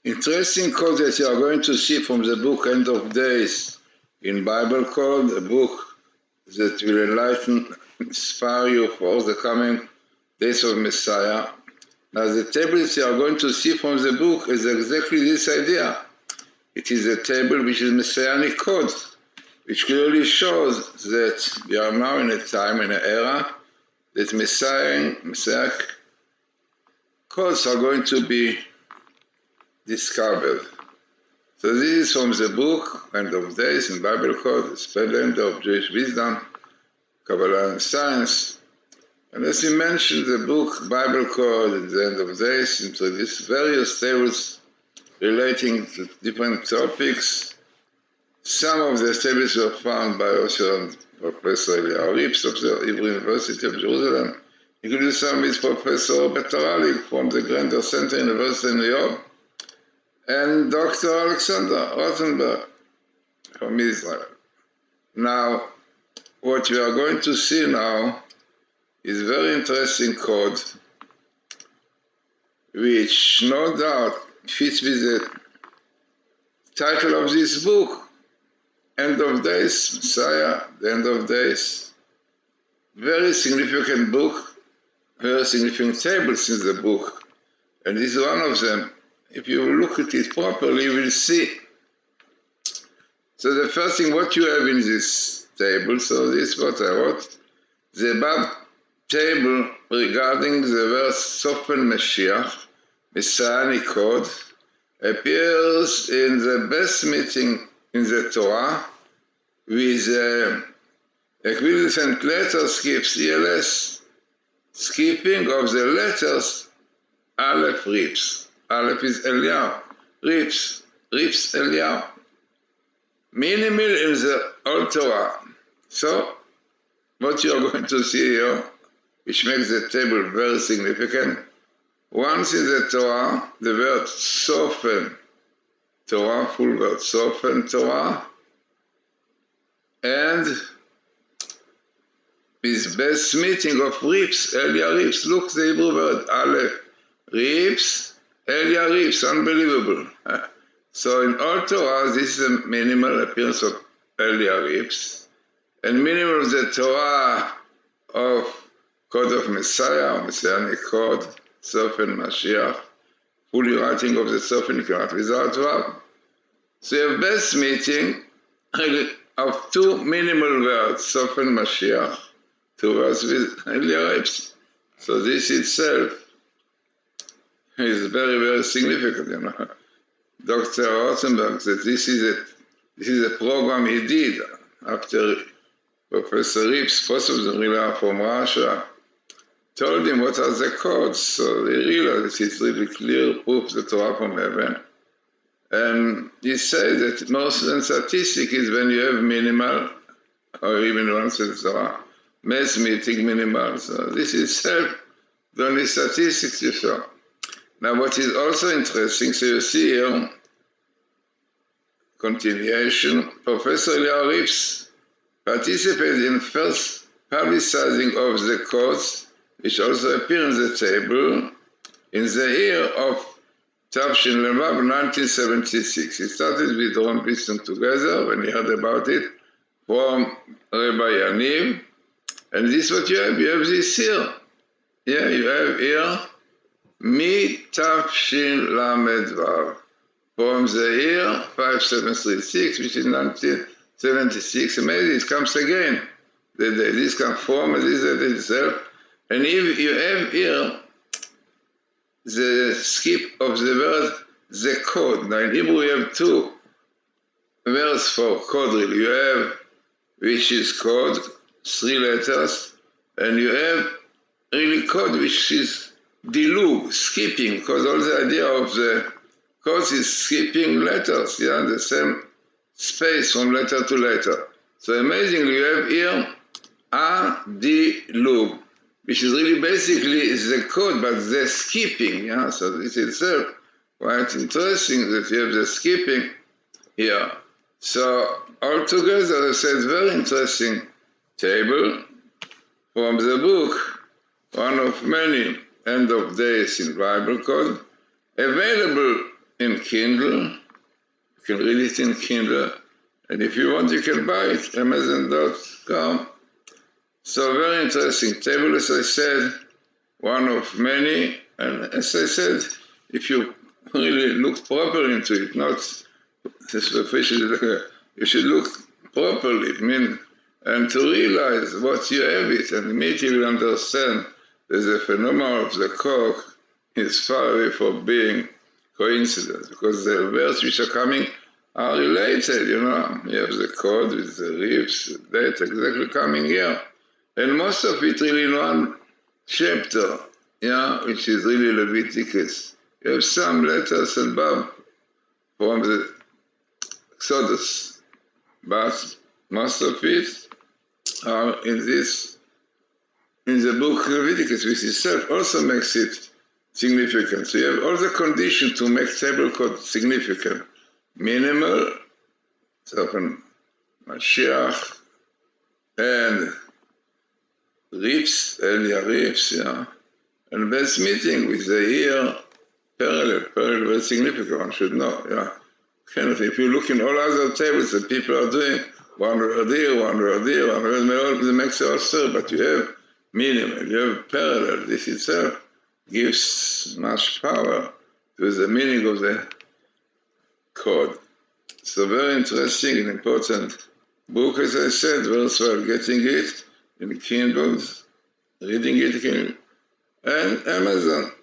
Interesting code that you are going to see from the book End of Days in Bible Code, a book that will enlighten, inspire you for the coming days of Messiah. Now the tables you are going to see from the book is exactly this idea. It is a table which is Messianic code, which clearly shows that we are now in a time, in an era, that Messianic codes are going to be discovered. So this is from the book, End of Days in Bible Code, the Splendor of Jewish Wisdom, Kabbalah and Science. And as we mentioned, the book Bible Code at the End of Days introduces various tables relating to different topics. Some of the tables were found by author and Professor Eliyahu Rips of the Hebrew University of Jerusalem, including some with Professor Robert Taralik from the Grander Center University in New York, and Dr. Alexander Rosenberg from Israel. Now, what we are going to see now is a very interesting code, which no doubt fits with the title of this book, End of Days, Messiah, the End of Days. Very significant book, very significant tables in the book, and this is one of them. If you look at it properly, you will see. So the first thing, what you have in this table, so this is what I wrote, the above table regarding the verse Sofen Mashiach, Messianic code, appears in the best meeting in the Torah with equivalent letter skips, ELS, skipping of the letters Aleph Rips. Aleph is Eliyahu, Rips Eliyahu. Minimal in the Old Torah. So, what you are going to see here, which makes the table very significant, once in the Torah, the word Sofen, Torah, full word Sofen, Torah, and this best meeting of Rips, Eliyahu Rips. Look, the Hebrew word, Aleph, Rips, Eliyahu Rips, unbelievable. So in all Torah, this is a minimal appearance of Eliyahu Rips, and minimal of the Torah of Code of Messiah, or Messianic Code, Sofen Mashiach, fully writing of the Sofen, you cannot without verb. So you have best meeting of two minimal words, Sofen Mashiach, two words with Eliyahu Rips. So this itself is very, very significant, you know. Dr. Rosenberg said this is a program he did after Professor Rips, possibly from Russia, told him what are the codes. So they realized it's really clear proof the Torah from heaven. And he said that most than statistic is when you have minimal, or even once in the Torah, mass meeting minimal. So this is the only statistics you saw. Now, what is also interesting, so you see here, continuation, Professor Eliyahu Rips participated in first publicizing of the codes, which also appear in the table, in the year of Tavshin Levav, 1976. He started with Ron Piston together when he heard about it from Rabbi Yaniv. And this is what you have this here. Yeah, you have here, Tavshin Lamed Vav, from the year 5736, which is 1976. Amazing, it comes again. This comes from, this is itself. And if you have here the skip of the word, the code. Now in Hebrew we have two words for code really. You have, which is code, 3 letters, and you have really code, which is dilug, skipping, because all the idea of the codes is skipping letters, yeah, the same space from letter to letter. So amazingly, you have here a dilug, which is really basically is the code, but the skipping, yeah. So this itself quite interesting that you have the skipping here. So altogether, I said, very interesting table from the book, one of many End of Days in Bible Code, available in Kindle. You can read it in Kindle. And if you want, you can buy it, Amazon.com. So very interesting table, as I said, one of many. And as I said, if you really look properly into it, not superficially, you should look properly, and to realize what you have it, and immediately you understand that the phenomenon of the cork is far away from being coincidence, because the words which are coming are related, You have the chord with the riffs, that exactly coming here. And most of it really in one chapter, which is really Leviticus. You have some letters and Bob from the Exodus, but most of it are in the book Leviticus, which itself also makes it significant. So you have all the conditions to make table code significant. Minimal, Mashiach, and riffs, earlier riffs, and best meeting with the ear parallel, very significant, one should know, If you look in all other tables that people are doing, one word here, one word here, one word, it makes it also, but you have minimal, you have parallel. This itself gives much power to the meaning of the code. So very interesting and important book, as I said, worthwhile getting it in Kindles, reading it in, and Amazon.com.